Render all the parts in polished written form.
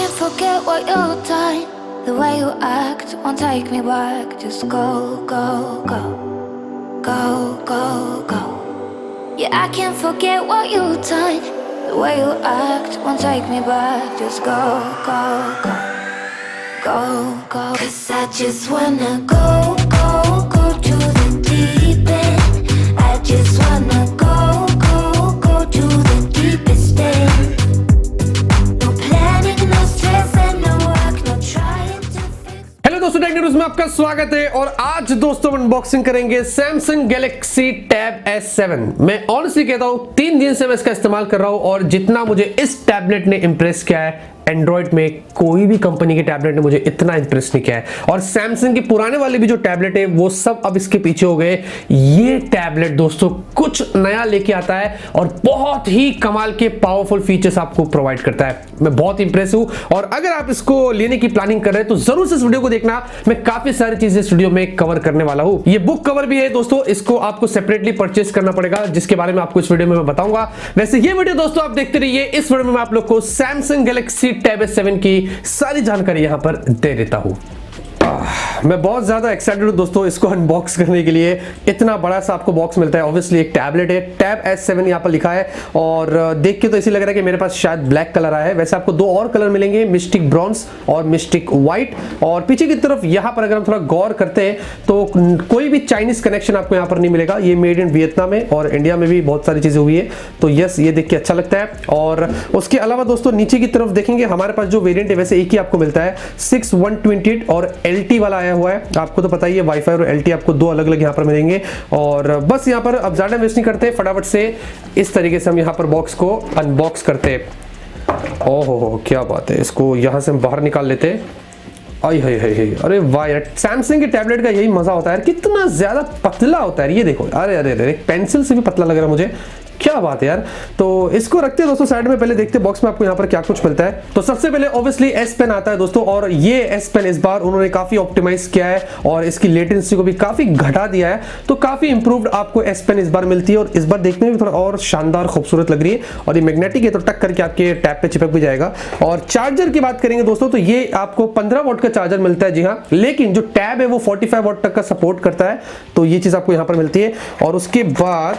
can't forget what you've done. The way you act won't take me back. Just go, go, go. Go, go, go. Yeah, I can't forget what you've done. The way you act won't take me back. Just go, go, go. Go, go. 'Cause I just wanna go, go, go to the deep end. I just wanna go, go, go to the deepest end. No planning, no stress and no work, no trying to fix. Hello दोस्तों, techno news में आपका स्वागत है। और आज दोस्तों unboxing करेंगे Samsung Galaxy tab S7। मैं ऑनेस्टली कहता हूं 3 दिन से मैं इसका इस्तेमाल कर रहा हूं और जितना मुझे इस टैबलेट ने इंप्रेस किया है, एंड्रॉइड में कोई भी कंपनी के टैबलेट ने मुझे इतना इंप्रेस नहीं किया है। और सैमसंग के पुराने वाले भी जो टैबलेट है वो सब अब इसके पीछे हो गए। ये टैबलेट दोस्तों कुछ नया लेके आता है और बहुत ही कमाल के पावरफुल फीचर्स आपको प्रोवाइड करता है। मैं बहुत इंप्रेस हूं और अगर आप इसको लेने की प्लानिंग कर रहे हैं तो जरूर से इस वीडियो को देखना। मैं काफी सारी चीजें इस वीडियो में कवर करने वाला हूं। ये बुक कवर भी है दोस्तों, इसको आपको सेपरेटली परचेस करना पड़ेगा, जिसके बारे में आपको इस वीडियो में मैं बताऊंगा। वैसे ये वीडियो दोस्तों आप देखते रहिए। इस वीडियो में मैं आप लोग को सैमसंग गैलेक्सी टैब S7 की सारी जानकारी यहां पर दे देता हूं। मैं बहुत ज्यादा एक्साइटेड हूं दोस्तों इसको अनबॉक्स करने के लिए। इतना बड़ा सा आपको बॉक्स मिलता है। ऑब्वियसली एक टैबलेट है, टैब S7 यहां पर लिखा है और देख के तो ऐसे लग रहा है कि मेरे पास शायद ब्लैक कलर आया है। वैसे आपको 2 और कलर मिलेंगे, मिस्टिक ब्रॉन्ज और मिस्टिक व्हाइट। और पीछे की तरफ यहां पर अगर हम थोड़ा गौर करते हैं तो कोई भी चाइनीज कनेक्शन आपको यहां पर नहीं मिलेगा। ये मेड इन वियतनाम है और इंडिया में भी बहुत सारी चीजें हुई है, तो यस ये देख के अच्छा लगता है। और उसके अलावा दोस्तों नीचे की तरफ देखेंगे हमारे पास जो वेरिएंट है वैसे एक ही आपको मिलता है, 6128 और LT वाला आया हुआ है। आपको तो पता ही है वाईफाई और LT आपको 2 अलग अलग यहां पर मिलेंगे। और बस यहां पर अब ज्यादा वेस्ट नहीं करते, फटाफट से इस तरीके से हम यहां पर बॉक्स को अनबॉक्स करते हैं। ओहो क्या बात है, इसको यहां से हम बाहर निकाल लेते हैं। आई हाय हाय हाय, अरे वाह यार, सैमसंग के टैबलेट का यही मजा होता है यार, कितना ज्यादा पतला होता है। ये देखो, अरे अरे अरे, पेंसिल से भी पतला लग रहा है मुझे, क्या बात है यार। तो इसको रखते हैं दोस्तों साइड में, पहले देखते हैं बॉक्स में आपको यहाँ पर क्या कुछ मिलता है। तो सबसे पहले ऑब्वियसली S पेन आता है दोस्तों, और ये S पेन इस बार उन्होंने काफी ऑप्टिमाइज किया है और इसकी लेटेंसी को भी काफी घटा दिया है, तो काफी इंप्रूव्ड आपको S पेन इस बार मिलती है। और इस बार देखने में थोड़ा और शानदार खूबसूरत लग रही है और ये मैग्नेटिक है तो टक करके आपके टैब पे चिपक भी जाएगा। और चार्जर की बात करेंगे दोस्तों तो ये आपको 15 वॉट का चार्जर मिलता है, जी हाँ, लेकिन जो टैब है वो 45 वॉट तक का सपोर्ट करता है, तो ये चीज आपको यहाँ पर मिलती है। और उसके बाद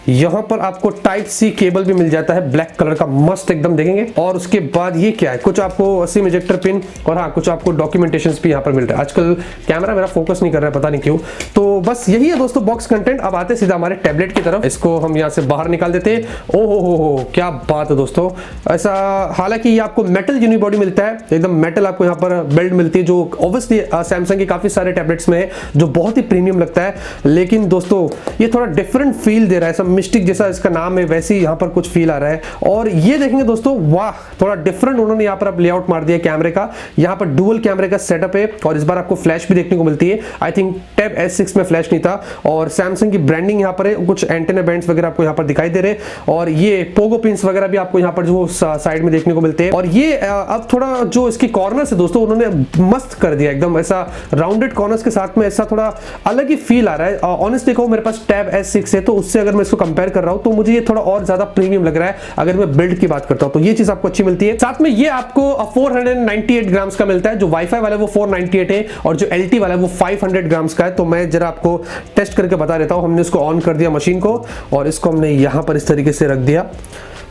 यहां पर आपको टाइप C केबल भी मिल जाता है, ब्लैक कलर का मस्त एकदम, देखेंगे। और उसके बाद ये क्या है, कुछ आपको सिम इजेक्टर पिन और हाँ कुछ आपको डॉक्यूमेंटेशंस भी यहां पर मिलता है। आजकल कैमरा मेरा फोकस नहीं कर रहा है, पता नहीं क्यों। तो बस यही है दोस्तों बॉक्स कंटेंट। अब आते सीधा हमारे टैबलेट की तरफ, इसको हम यहां से बाहर निकाल देते हैं। ओहो हो क्या बात है दोस्तों, ऐसा हालांकि ये आपको मेटल यूनिबॉडी मिलता है, एकदम मेटल आपको यहाँ पर बेल्ट मिलती है, जो ऑब्वियसली सैमसंग के काफी सारे टैबलेट्स में है, जो बहुत ही प्रीमियम लगता है। लेकिन दोस्तों ये थोड़ा डिफरेंट फील दे रहा है, मिस्टिक जैसा इसका नाम है वैसे ही यहां पर कुछ फील आ रहा है। और ये देखेंगे दोस्तों, वाह थोड़ा डिफरेंट उन्होंने यहां पर अब लेआउट मार दिया कैमरे का। यहां पर डुअल कैमरे का सेटअप है और इस बार आपको फ्लैश भी देखने को मिलती है। आई थिंक टैब S6 में फ्लैश नहीं था। और सैमसंग की ब्रांडिंग यहां पर है, कुछ एंटेना बैंड्स वगैरह आपको यहां पर दिखाई दे रहे हैं और ये पोगो पिन्स वगैरह भी आपको यहां पर जो साइड में देखने को मिलते हैं। और ये अब थोड़ा जो इसकी कॉर्नर्स है दोस्तों उन्होंने मस्त कर दिया, एकदम ऐसा राउंडेड कॉर्नर्स के साथ में, ऐसा थोड़ा अलग ही फील आ रहा है। ऑनेस्टली कहूं मेरे पास टैब S6 है, तो उससे अगर मैं इसको कंपेयर कर रहा हूं तो मुझे ये थोड़ा और ज्यादा प्रीमियम लग रहा है। अगर मैं बिल्ड की बात करता हूं तो ये चीज आपको अच्छी मिलती है। साथ में ये आपको 498 ग्राम्स का मिलता है, जो वाईफाई वाला है वो 498 है और जो LT वाला है वो 500 ग्राम्स का है। तो मैं जरा आपको टेस्ट करके बता देता हूं। हमने इसको ऑन कर दिया मशीन को और इसको हमने यहां पर इस तरीके से रख दिया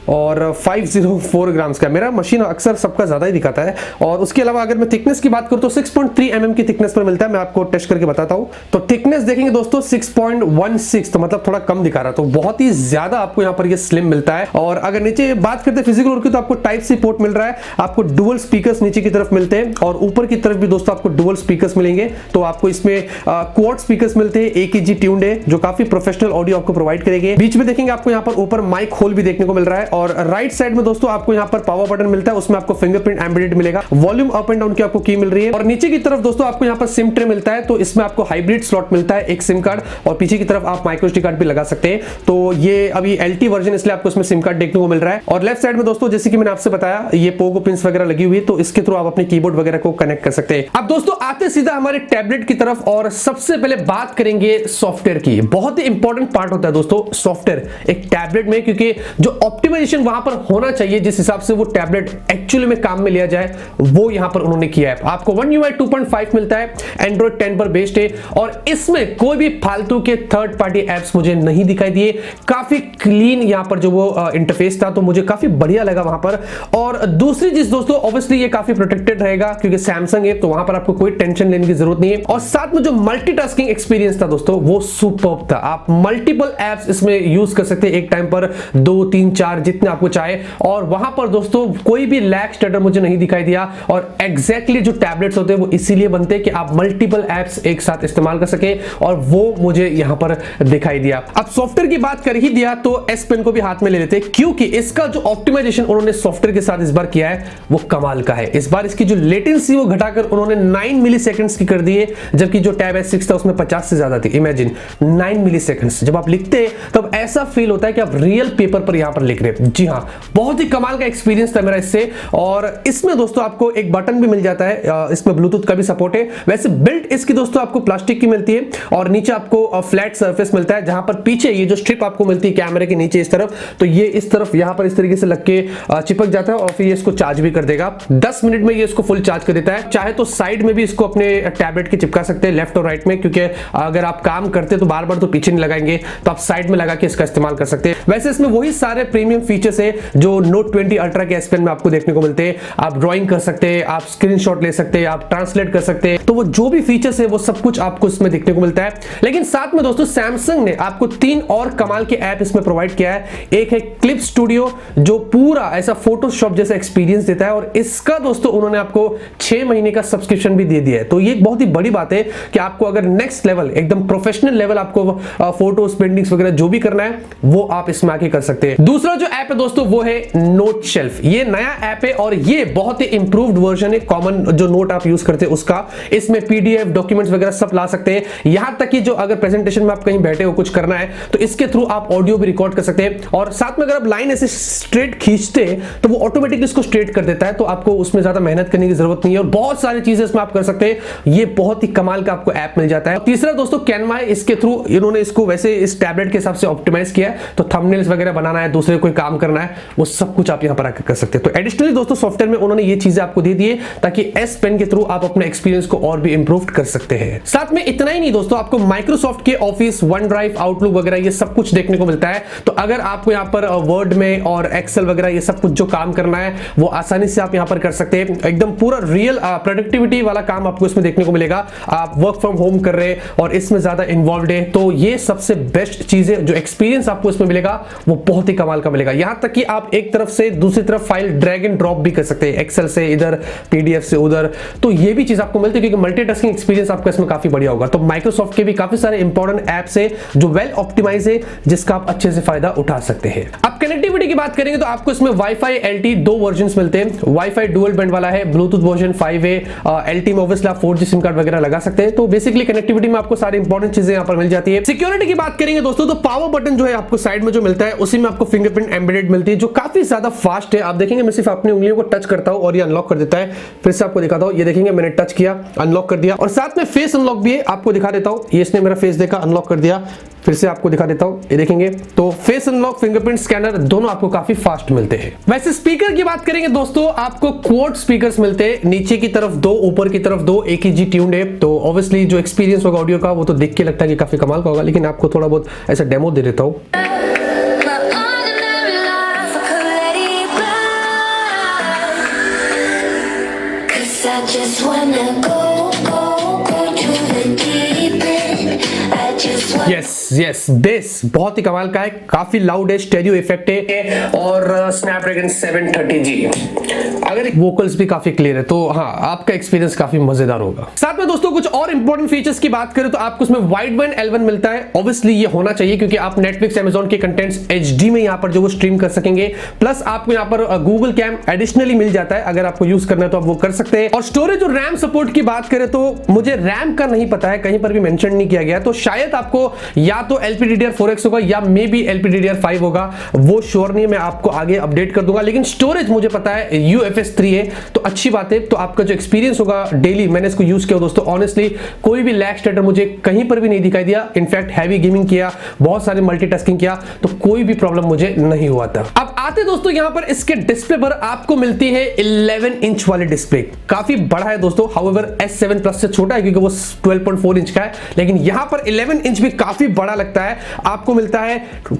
और 504 ग्राम्स का, मेरा मशीन अक्सर सबका ज्यादा ही दिखाता है। और उसके अलावा अगर मैं थिकनेस की बात करूं तो 6.3 mm की थिकनेस पर मिलता है। मैं आपको टेस्ट करके बताता हूं। तो थिकनेस देखेंगे दोस्तों 6.16, तो मतलब थोड़ा कम दिखा रहा है, तो बहुत ही ज्यादा आपको यहां पर ये स्लिम मिलता है। और अगर नीचे बात करते हैं फिजिकल वर्क की तो आपको टाइप C पोर्ट मिल रहा है, आपको डुअल स्पीकर्स नीचे की तरफ मिलते हैं और ऊपर की तरफ भी दोस्तों आपको डुअल स्पीकर्स मिलेंगे। तो आपको इसमें क्वाड स्पीकर्स मिलते हैं, AKG ट्यून्ड है, जो काफी प्रोफेशनल ऑडियो आपको प्रोवाइड करेंगे। बीच में देखेंगे आपको यहाँ पर ऊपर माइक होल भी देखने को मिल रहा है। और राइट साइड में दोस्तों आपको यहाँ पर पावर बटन मिलता है, उसमें आपको फिंगरप्रिंट एम्बेडेड मिलेगा। वॉल्यूम अप एंड डाउन की आपको की मिल रही है। और नीचे की तरफ दोस्तों आपको यहाँ पर सिम ट्रे मिलता है, तो इसमें आपको हाइब्रिड स्लॉट मिलता है, एक सिम कार्ड और पीछे की तरफ आप माइक्रो SD कार्ड भी लगा सकते हैं। तो ये अभी LT वर्जन, इसलिए आपको इसमें सिम कार्ड देखने को मिल रहा है। और लेफ्ट साइड में दोस्तों जैसे कि मैंने आपसे बताया ये पोगो पिन्स वगैरह लगी हुई है, तो इसके थ्रू आप अपने कीबोर्ड वगैरह को कनेक्ट कर सकते हैं। अब दोस्तों आते सीधा हमारे टैबलेट की तरफ और सबसे पहले बात करेंगे सॉफ्टवेयर की। बहुत ही इंपॉर्टेंट पार्ट होता है दोस्तों सॉफ्टवेयर एक टैबलेट में, क्योंकि जो ऑप्टिमल ऑप्टिमाइजेशन वहां पर होना चाहिए जिस हिसाब से वो टैबलेट एक्चुअली में काम में लिया जाए, वो यहां पर उन्होंने किया है। आपको One UI 2.5 मिलता है, एंड्रॉइड 10 पर बेस्ड है और इसमें कोई भी फालतू के थर्ड पार्टी एप्स मुझे नहीं दिखाई दिए। काफी क्लीन यहां पर जो वो इंटरफेस था, तो मुझे काफी बढ़िया लगा वहां पर। और दूसरी चीज दोस्तों, ऑब्वियसली ये काफी प्रोटेक्टेड रहेगा क्योंकि सैमसंग है, तो वहां पर आपको कोई टेंशन लेने की जरूरत नहीं है। और साथ में जो मल्टीटास्किंग एक्सपीरियंस था दोस्तों, वो सुपर्ब था। आप मल्टीपल एप्स इसमें यूज कर सकते हैं एक टाइम पर, 2 3 4 जितने आपको चाहे। और वहां पर दोस्तों कोई भी लैग स्टटर मुझे नहीं दिखाई दिया। और एग्जैक्टली जो टैबलेट्स होते हैं वो इसीलिए बनते हैं कि आप मल्टीपल एप्स एक साथ इस्तेमाल कर सके, और वो मुझे यहां पर दिखाई दिया। अब सॉफ्टवेयर की बात कर ही दिया तो एस पेन को भी हाथ में ले लेते, क्योंकि इसका जो ऑप्टिमाइजेशन उन्होंने सॉफ्टवेयर के साथ इस बार किया है वो कमाल का है। इस बार इसकी जो लेटेंसी वो घटाकर उन्होंने 9 मिली सेकंड्स की कर दी है, जबकि जो टैब S6 था उसमें 50 से ज्यादा थी। इमेजिन 9 मिली सेकंड्स जब आप लिखते हैं तब ऐसा फील होता है कि आप रियल पेपर पर यहां पर लिख रहे हैं। जी हां, बहुत ही कमाल का एक्सपीरियंस था मेरा इससे। और इसमें दोस्तों आपको एक बटन भी मिल जाता है, इसमें ब्लूटूथ का भी सपोर्ट है। वैसे बिल्ट इसकी दोस्तों आपको प्लास्टिक की मिलती है और नीचे आपको फ्लैट सरफेस मिलता है, जहां पर पीछे ये जो स्ट्रिप आपको मिलती है कैमरे के नीचे इस तरफ, तो ये इस तरफ यहां पर इस तरीके से लग के चिपक जाता है और फिर ये इसको चार्ज भी कर देगा। 10 मिनट में ये इसको फुल चार्ज कर देता है। चाहे तो साइड में भी इसको अपने टैबलेट के चिपका सकते हैं, लेफ्ट और राइट में, क्योंकि अगर आप काम करते तो बार बार तो पीछे नहीं लगाएंगे, तो आप साइड में लगा के इसका इस्तेमाल कर सकते हैं। वैसे इसमें वही सारे प्रीमियम फीचर्स है जो Note 20 अल्ट्रा के S Pen में आपको देखने को मिलते हैं। आप ड्राइंग कर सकते हैं, आप स्क्रीनशॉट ले सकते हैं, आप ट्रांसलेट कर सकते हैं, तो वो जो भी फीचर्स है वो सब कुछ आपको इसमें देखने को मिलता है। लेकिन साथ में दोस्तों सैमसंग ने आपको 3 और कमाल के ऐप इसमें प्रोवाइड किया है। एक है क्लिप स्टूडियो, जो पूरा ऐसा फोटोशॉप जैसा एक्सपीरियंस देता है, और इसका दोस्तों उन्होंने आपको 6 महीने का सब्सक्रिप्शन भी दे दिया है। तो ये एक बहुत ही बड़ी बात है कि आपको अगर नेक्स्ट लेवल, एकदम प्रोफेशनल लेवल आपको फोटोज, पेंटिंग्स वगैरह जो भी करना है वो आप इसमें आके कर सकते हैं। दूसरा जो ऐप है दोस्तों वो है NOTESHELF। ये नया ऐप है और ये बहुत ही इंप्रूव्ड वर्जन है कॉमन जो नोट आप यूज करते हैं उसका। इसमें PDF डॉक्यूमेंट्स वगैरह सब ला सकते हैं, यहां तक कि जो अगर प्रेजेंटेशन में आप कहीं बैठे हो कुछ करना है तो इसके थ्रू आप ऑडियो भी रिकॉर्ड कर सकते हैं। और साथ में अगर आप लाइन ऐसे स्ट्रेट खींचते हैं तो वो ऑटोमेटिकली इसको स्ट्रेट कर देता है, तो आपको उसमें ज्यादा मेहनत करने की जरूरत नहीं है और बहुत सारी चीजें इसमें आप कर सकते हैं। ये बहुत ही कमाल का आपको ऐप मिल जाता है। तीसरा दोस्तों कैनवा, इसके थ्रू इन्होंने इसको वैसे इस टैबलेट के हिसाब से ऑप्टिमाइज किया है, तो थंबनेल्स वगैरह बनाना है, दूसरे कोई काम करना है, वो सब कुछ आप यहां पर आकर कर सकते हैं। तो एडिशनली दोस्तों सॉफ्टवेयर में उन्होंने ये चीजें आपको दे दी है ताकि S Pen के थ्रू आप अपने एक्सपीरियंस को और भी इंप्रूव कर सकते हैं। साथ में इतना ही नहीं दोस्तों, आपको माइक्रोसॉफ्ट के ऑफिस, वन ड्राइव, आउटलुक वगैरह ये सब कुछ देखने को मिलता है। तो अगर आपको यहाँ पर वर्ड में और एक्सेल वगैरह ये सब कुछ जो काम करना है वो आसानी से आप यहाँ पर कर सकते हैं। एकदम पूरा रियल प्रोडक्टिविटी वाला काम आपको इसमें देखने को मिलेगा। आप वर्क फ्रॉम होम कर रहे हैं और इसमें ज्यादा इन्वॉल्व है, तो ये सबसे बेस्ट चीज है। जो एक्सपीरियंस आपको इसमें मिलेगा वो बहुत ही कमाल का मिलेगा। यहां तक कि आप एक तरफ से दूसरी तरफ फाइल ड्रैग एंड ड्रॉप भी कर सकते हैं, एक्सेल से इधर, PDF से उधर, तो ये भी चीज आपको मिलती है क्योंकि मल्टीटास्किंग एक्सपीरियंस आपका इसमें काफी बढ़िया होगा। तो माइक्रोसॉफ्ट के भी काफी सारे इंपॉर्टेंट एप्स है जो वेल ऑप्टिमाइज है, जिसका आप अच्छे से फायदा उठा सकते हैं। अब कनेक्टिविटी की बात करेंगे तो आपको इसमें वाईफाई LTE 2 वर्जन मिलते हैं। वाईफाई डुअल बैंड वाला है, ब्लूटूथ वर्जन 5 है, LTE में ऑब्वियसली आप 4G सिम कार्ड वगैरह लगा सकते हैं। तो बेसिकली कनेक्टिविटी में आपको सारी इंपॉर्टेंट चीजें यहां पर मिल जाती है। सिक्योरिटी की बात करेंगे दोस्तों तो पावर बटन जो है आपको साइड में जो मिलता है उसी में आपको फिंगरप्रिंट एम्बेडेड मिलती है, जो काफी ज्यादा फास्ट है। आप देखेंगे मैं सिर्फ अपनी उंगलियों को टच करता हूं और ये अनलॉक कर देता है। फिर से आपको दिखाता हूं, ये देखेंगे मैंने टच किया, अनलॉक कर दिया, और साथ में फेस अनलॉक भी है। आपको दिखा देता हूं, ये इसने मेरा फेस देखा, अनलॉक कर दिया। फिर से आपको दिखा देता हूं, ये देखेंगे तो फेस अनलॉक, फिंगरप्रिंट स्कैनर दोनों आपको काफी फास्ट मिलते हैं। वैसे स्पीकर की बात करेंगे दोस्तों, आपको क्वाड स्पीकर्स मिलते हैं, नीचे की तरफ 2, ऊपर की तरफ 2, एक ही G ट्यून्ड है। तो ऑब्वियसली जो एक्सपीरियंस होगा ऑडियो का वो तो देख के लगता है कि काफी कमाल का होगा, लेकिन आपको थोड़ा बहुत ऐसा डेमो दे देता हूं। यस बेस बहुत ही कमाल का है, काफी लाउड है, स्टेरियो इफेक्ट है, और स्नैपड्रैगन 730G, अगर वोकल्स भी काफी क्लियर है, तो हाँ आपका एक्सपीरियंस काफी मजेदार होगा। साथ में दोस्तों कुछ और इंपॉर्टेंट फीचर्स की बात करें तो आपको इसमें वाइड बैंड L1 मिलता है। ऑब्वियसली ये होना चाहिए क्योंकि आप नेटफ्लिक्स, अमेजॉन के कंटेंट्स HD में यहाँ पर जो वो स्ट्रीम कर सकेंगे। प्लस आपको यहाँ पर गूगल कैम एडिशनली मिल जाता है, अगर आपको यूज करना है तो आप वो कर सकते हैं। और स्टोरेज और रैम सपोर्ट की बात करें तो मुझे रैम का नहीं पता है, कहीं पर भी मेंशन नहीं किया गया, तो शायद आपको या या तो LPDDR4X होगा या मे बी LPDDR5 होगा, वो श्योर नहीं है, मैं आपको आगे अपडेट कर दूंगा। लेकिन स्टोरेज मुझे पता है UFS 3 है, तो अच्छी बात है। तो आपका जो एक्सपीरियंस होगा डेली, मैंने इसको यूज किया दोस्तों, ऑनेस्टली कोई भी लैग स्टेटर मुझे कहीं पर भी नहीं दिखाई दिया। इनफैक्ट हैवी गेमिंग किया, बहुत सारे मल्टीटास्किंग किया, तो कोई भी प्रॉब्लम मुझे नहीं हुआ था। अब आते दोस्तों यहां पर इसके डिस्प्ले पर आपको मिलती है 11 इंच वाली डिस्प्ले, काफी बड़ा है दोस्तों। हाउएवर S7 प्लस से छोटा है क्योंकि वो 12.4 इंच का है, लेकिन यहां पर 11 इंच भी काफी बड़ा लगता है। आपको मिलता है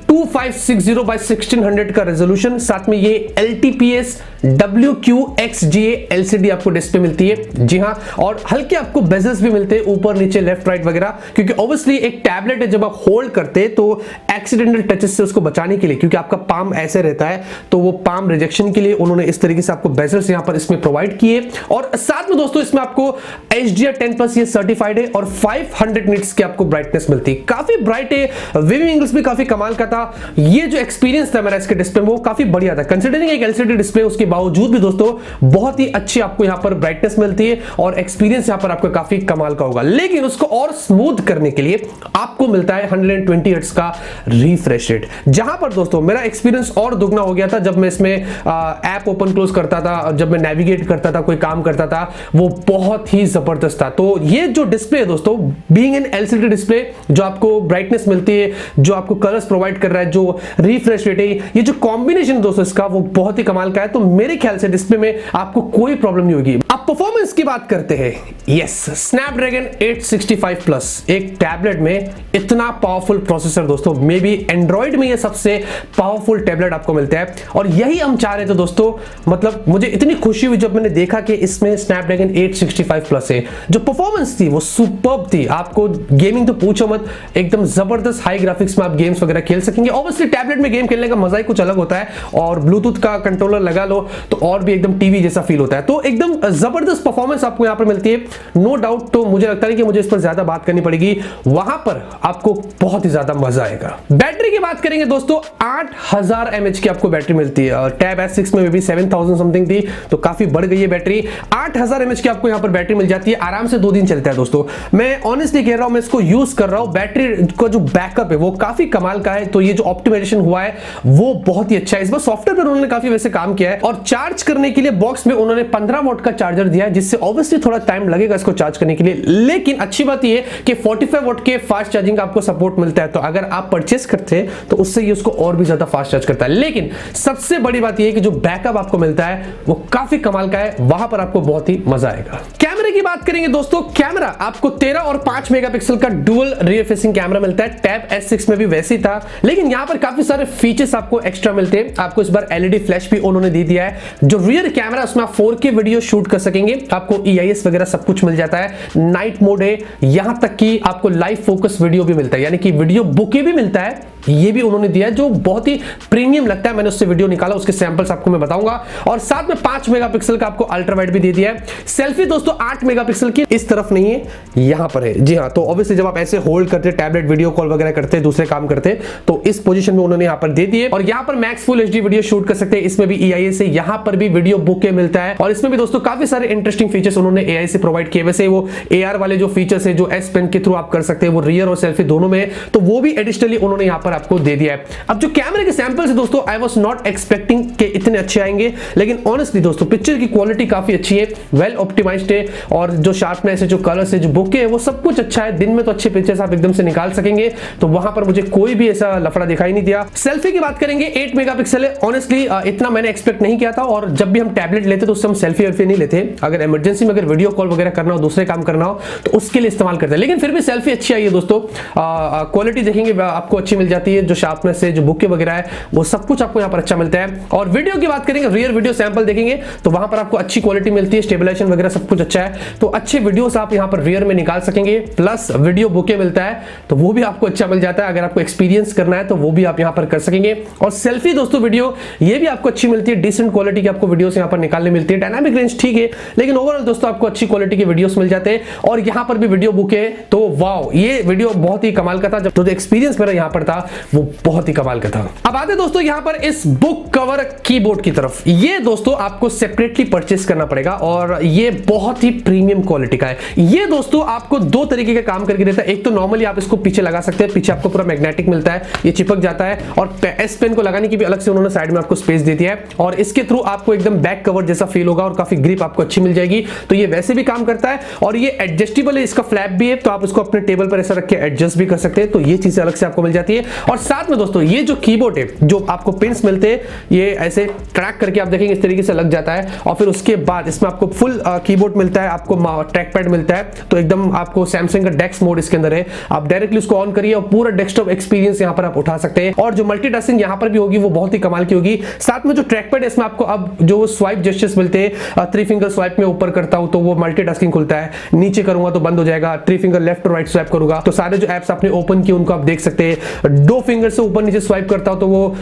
2560x1600 का रेजोल्यूशन, साथ में ये LTPS WQXGA LCD आपको डिस्प्ले मिलती है। जी हां, और हल्के आपको बेजल्स भी मिलते हैं ऊपर नीचे लेफ्ट राइट वगैरह, क्योंकि ऑब्वियसली एक टैबलेट है, जब आप होल्ड करते हैं तो एक्सीडेंटल टचेस से उसको बचाने के लिए, क्योंकि आपका पाम ऐसे रहता है, तो वो पाम रिजेक्शन के लिए उन्होंने इस तरीके से आपको बेजल्स यहां पर इसमें प्रोवाइड किए। और साथ में दोस्तों इसमें आपको HDR10+ ये सर्टिफाइड है और 500 निट्स की आपको ब्राइटनेस मिलती है, काफी ब्राइट है। विविंग एंगल्स भी काफी कमाल का था। ये जो एक्सपीरियंस था मेरा इसके डिस्प्ले में वो काफी बढ़िया था, कंसीडरिंग एक LCD डिस्प्ले उसके बावजूद भी दोस्तों बहुत ही अच्छी आपको यहां पर ब्राइटनेस मिलती है और एक्सपीरियंस यहां पर आपको काफी कमाल का होगा। लेकिन उसको और स्मूथ करने के लिए आपको मिलता है 120 हर्ट्ज का रिफ्रेश रेट, जहां पर दोस्तों मेरा एक्सपीरियंस और दुगना हो गया था जब मैं इसमें ऐप ओपन क्लोज करता था, जब मैं नेविगेट करता था, कोई काम करता था, वो बहुत ही जबरदस्त था। तो ये जो डिस्प्ले है दोस्तों, बीइंग एन LCD डिस्प्ले, जो आपको ब्राइटनेस मिलती है, जो आपको कलर्स प्रोवाइड कर रहा है, जो रिफ्रेश रेट है, ये जो कॉम्बिनेशन दोस्तों इसका वो बहुत ही कमाल का है। तो मेरे ख्याल से डिस्प्ले में आपको कोई प्रॉब्लम नहीं होगी। अब परफॉर्मेंस की बात करते हैं। यस, स्नैपड्रैगन 865 प्लस एक टैबलेट में इतना पावरफुल प्रोसेसर दोस्तों, मे बी एंड्रॉइड में ये सबसे पावरफुल टैबलेट आपको मिलता है और यही हम चाह रहे थे दोस्तों। मतलब मुझे इतनी खुशी हुई जब मैंने देखा कि इसमें स्नैपड्रैगन 865 प्लस है। जो परफॉर्मेंस थी वो सुपर्ब थी। आपको गेमिंग तो पूछो मत, एकदम जबरदस्त हाई ग्राफिक्स में आप गेम्स वगैरह खेल सकेंगे। ऑब्वियसली टैबलेट में गेम खेलने का मजा ही कुछ अलग होता है और ब्लूटूथ का कंट्रोलर लगा लो तो और भी एकदम टीवी जैसा फील होता है। तो एकदम जबरदस्त परफॉर्मेंस आपको यहां पर मिलती है, नो डाउट। तो मुझे लगता है कि मुझे इस पर ज्यादा बात करनी पड़ेगी, वहां पर आपको बहुत ही ज्यादा मजा आएगा। बैटरी की बात करेंगे दोस्तों, 8000 mAh की आपको बैटरी मिलती है और टैब S6 में भी 7000 समथिंग थी, तो काफी बढ़ गई है बैटरी। 8000 mAh की आपको यहां पर बैटरी मिल जाती है, आराम से 2 दिन चलता है दोस्तों। मैं ऑनेस्टली कह रहा हूं, मैं इसको यूज कर रहा हूं, बैटरी का जो बैकअप है वो काफी कमाल का है। तो ये जो ऑप्टिमाइजेशन हुआ है वो बहुत ही अच्छा है। इस बार सॉफ्टवेयर पर उन्होंने काफी वैसे काम किया है और चार्ज करने के लिए बॉक्स में उन्होंने 15 वॉट का चार्जर दिया है, जिससे ऑब्वियसली थोड़ा टाइम लगेगा इसको चार्ज करने के लिए। लेकिन अच्छी बात ये है कि 45 वॉट के फास्ट चार्जिंग का आपको सपोर्ट मिलता है, तो अगर आप परचेस करते हैं तो उससे ये उसको और भी ज्यादा फास्ट चार्ज करता है। लेकिन सबसे बड़ी बात ये है कि जो बैकअप आपको मिलता है वो काफी कमाल का है, वहां पर आपको बहुत ही मजा आएगा। कैमरे की बात करेंगे दोस्तों, कैमरा आपको 13 और 5 मेगापिक्सल का डुअल रियर फेसिंग कैमरा मिलता है। टैब S6 में भी वैसे ही था, लेकिन यहां पर काफी सारे फीचर्स आपको एक्स्ट्रा मिलते हैं। आपको इस बार LED फ्लैश भी उन्होंने दे दिया है। जो रियर कैमरा उसमें आप 4K वीडियो शूट कर सकेंगे, आपको EIS वगैरह सब कुछ मिल जाता है। नाइट मोड है, यहां तक कि आपको लाइव फोकस वीडियो भी मिलता है, यानी कि वीडियो बुके भी मिलता है, ये भी उन्होंने दिया है, जो बहुत ही प्रीमियम लगता है। मैंने उससे वीडियो निकाला, उसके सैंपल्स आपको मैं बताऊंगा। और साथ में 5 मेगापिक्सल का आपको अल्ट्रा वाइड भी दे दिया है। सेल्फी दोस्तों 8 मेगापिक्सल की इस तरफ नहीं है, यहां पर है। जी हां, तो ऑब्वियसली जब आप ऐसे होल्ड करते, टैबलेट वीडियो कॉल वगैरह करते, दूसरे काम करते, तो इस पोजीशन में उन्होंने यहां पर दे दिए। और यहां पर max full HD video shoot कर सकते हैं, इसमें भी EIS है, यहां पर भी वीडियो बुके मिलता है। और इसमें भी दोस्तों काफी सारे इंटरेस्टिंग फीचर्स उन्होंने AI से प्रोवाइड किए। वैसे वो AR वाले जो फीचर्स है, जो S पेन के थ्रू आप कर सकते हैं, वो रियर और सेल्फी दोनों में है, तो वो भी एडिशनली उन्होंने यहां पर आपको दे दिया है। अब जो कैमरे के सैंपल्स है दोस्तों, आई वाज नॉट एक्सपेक्टिंग के इतने अच्छे आएंगे, लेकिन ऑनेस्टली दोस्तों पिक्चर की क्वालिटी काफी अच्छी है, वेल ऑप्टिमाइज्ड है, और जो शार्पनेस है, जो कलर्स है, जो बुके है, वो सब कुछ अच्छा है। दिन में तो अच्छे पिक्चर्स आप एकदम से निकाल सकेंगे, तो वहां पर मुझे कोई भी ऐसा लफड़ा दिखाई नहीं दिया। सेल्फी की बात करेंगे, 8 मेगापिक्सल है। ऑनेस्टली इतना मैंने एक्सपेक्ट नहीं किया था, और जब भी हम टैबलेट लेते तो उससे हम सेल्फी वेल्फी नहीं लेते। अगर इमरजेंसी में अगर वीडियो कॉल वगैरह करना हो, दूसरे काम करना हो, तो उसके लिए इस्तेमाल करते हैं। लेकिन फिर भी सेल्फी अच्छी आई है दोस्तों। क्वालिटी देखेंगे आपको अच्छी मिल जाती है, जो शार्पनेस है, जो बुके वगैरह है, वो सब कुछ आपको यहाँ पर अच्छा मिलता है। और वीडियो की बात करेंगे, रियर वीडियो सैंपल देखेंगे तो वहां पर आपको अच्छी क्वालिटी मिलती है, स्टेबलाइजेशन वगैरह सब कुछ अच्छा है, तो अच्छे वीडियोस आप यहाँ पर रियर में निकाल सकेंगे। प्लस वीडियो बुके मिलता है, तो वो भी आपको अच्छा मिल जाता है। अगर आपको एक्सपीरियंस करना है तो वो भी आप यहाँ पर कर सकेंगे। और सेल्फी दोस्तों वीडियो ये भी आपको अच्छी मिलती है, डिसेंट क्वालिटी की आपको वीडियोस यहाँ पर निकालने मिलती है। डायनामिक रेंज ठीक है, लेकिन ओवरऑल दोस्तों आपको अच्छी क्वालिटी के वीडियोस मिल जाते हैं। और यहाँ पर भी वीडियो बुके, तो वाओ, ये वीडियो बहुत ही कमाल का था। जब तो एक्सपीरियंस मेरा यहाँ पर था वो बहुत ही कमाल का था। अब आते दोस्तों यहाँ पर इस बुक कवर कीबोर्ड की तरफ। ये दोस्तों आपको सेपरेटली परचेस करना पड़ेगा और ये बहुत ही प्रीमियम क्वालिटी का है। ये दोस्तों आपको दो तरीके का काम करके देता है। एक तो नॉर्मली आप इसको पीछे लगा सकते हैं, पीछे आपको पूरा मैग्नेटिक मिलता है, ये चिपक जाता है और एस पेन को लगाने की भी अलग से उन्होंने साइड में आपको स्पेस दे दिया है और इसके थ्रू आपको एकदम बैक कवर जैसा फील होगा और काफी ग्रिप आपको अच्छी मिल जाएगी। तो ये वैसे भी काम करता है और ये एडजस्टेबल है, इसका फ्लैप भी है, तो आप इसको अपने टेबल पर ऐसा रख के एडजस्ट भी कर सकते हैं। तो ये चीजें अलग से आपको मिल जाती है। और साथ में दोस्तों ये जो कीबोर्ड है, जो आपको पिन्स मिलते हैं, ये ऐसे ट्रैक करके आप देखेंगे इस तरीके से लग जाता है और फिर उसके बाद इसमें आपको फुल कीबोर्ड मिलता है, आपको ट्रैक पैड मिलता है। तो एकदम आपको सैमसंग का डेस्क मोड इसके अंदर है, आप डायरेक्टली उसको ऑन करिए और पूरा डेस्कटॉप एक्सपीरियंस यहां पर आप उठा सकते हैं। और जो मल्टीटास्किंग यहां पर भी होगी वो बहुत ही कमाल की होगी। साथ में जो ट्रैक पैड है इसमें आपको अब जो स्वाइप जेस्चर्स मिलते हैं, 3 फिंगर स्वाइप में ऊपर करता हूं तो वो मल्टीटास्किंग खुलता है, नीचे करूंगा तो बंद हो जाएगा, 3 फिंगर लेफ्ट और राइट स्वाइप करूंगा तो सारे जो एप्स आपने ओपन किए उनको आप देख सकते हैं। 2 फिंगर से ऊपर नीचे स्वाइप करता हूं तो वो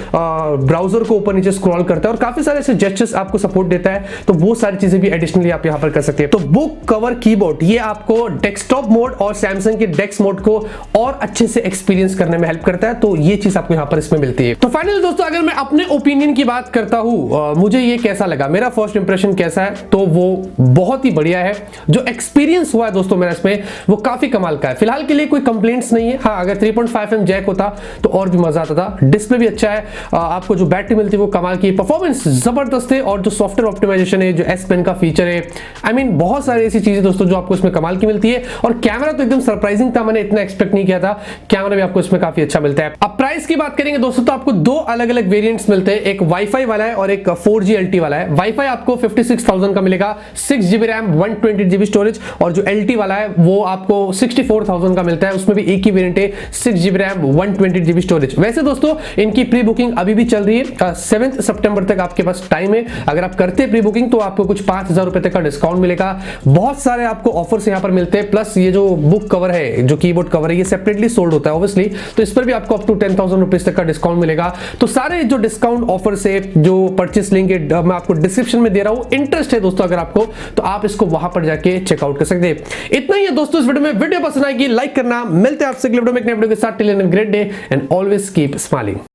ब्राउजर को ऊपर नीचे स्क्रॉल करता है और काफी सारे ऐसे जेस्चर्स आपको सपोर्ट देता है। तो वो सारी चीजें भी एडिशनली आप यहां पर कर सकते हैं। तो बुक कवर कीबोर्ड ये आपको डेस्कटॉप मोड और सैमसंग के डेस्क मोड को और अच्छे से एक्सपीरियंस करने में हेल्प करता है। तो ये चीज आपको यहां पर इसमें मिलती है। तो फाइनली दोस्तों अगर मैं अपने ओपिनियन की बात करता हूं, मुझे ये कैसा लगा, मेरा फर्स्ट इंप्रेशन कैसा है, तो वो बहुत ही बढ़िया है। जो एक्सपीरियंस हुआ है दोस्तों मेरा इसमें वो काफी कमाल का है। फिलहाल के लिए कोई कंप्लेंट्स नहीं है। हाँ, अगर 3.5mm जैक होता तो और भी मजा आता था। डिस्प्ले भी अच्छा है, आपको जो बैटरी मिलती है वो कमाल की, परफॉर्मेंस जबरदस्त है और जो सॉफ्टवेयर ऑप्टिमाइजेशन है, जो एस पेन का फीचर है, आई मीन बहुत सारी ऐसी चीजें दोस्तों जो आपको इसमें कमाल की मिलती है। और कैमरा तो एकदम सरप्राइजिंग था, मैंने इतना एक्सपेक्ट नहीं किया था। कैमरा भी आपको इसमें काफी अच्छा मिलता है। अब प्राइस की बात करेंगे दोस्तों तो आपको दो अलग अलग वेरिएंट्स मिलते हैं, एक वाईफाई वाला है और एक 4G LTE वाला है। वाईफाई आपको 56,000 का मिलेगा, 6GB रैम 128GB स्टोरेज, और जो LTE वाला है वो आपको 64,000 का मिलता है, उसमें भी एक ही वेरिएंट है, 6GB रैम 128GB स्टोरेज। वैसे दोस्तों इनकी प्री बुकिंग अभी भी चल रही है, 7 सितंबर तक आपके पास टाइम है। अगर आप करते हैं प्री बुकिंग तो आपको कुछ 5,000 रुपए तक का डिस्काउंट मिलेगा। बहुत सारे आपको ऑफर्स यहां पर मिलते हैं, प्लस ये जो बुक कवर है, जो कीबोर्ड कवर है, ये सेपरेटली सोल्ड होता है ऑब्वियसली, तो इस पर भी आपको अप टू 10,000 रुपीज तक का डिस्काउंट मिलेगा। तो सारे जो डिस्काउंट ऑफर से जो परचेस लिंक है मैं आपको डिस्क्रिप्शन में दे रहा हूं, इंटरेस्ट है दोस्तों अगर आपको तो आप इसको वहां पर जाके चेकआउट कर सकते हैं। इतना ही है दोस्तों इस वीडियो में। वीडियो पसंद आएगी लाइक करना। मिलते हैं आपसे अगले वीडियो में एक नए वीडियो के साथ। Till then great day and always keep smiling.